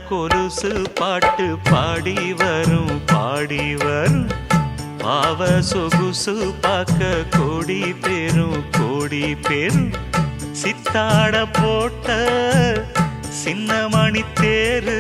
கொலுசு பாட்டு பாடி வரும் பாடி வரும் பாவ சொகுசு பார்க்க கோடி பேரும் சித்தாட போட்ட சின்ன மணி தேரு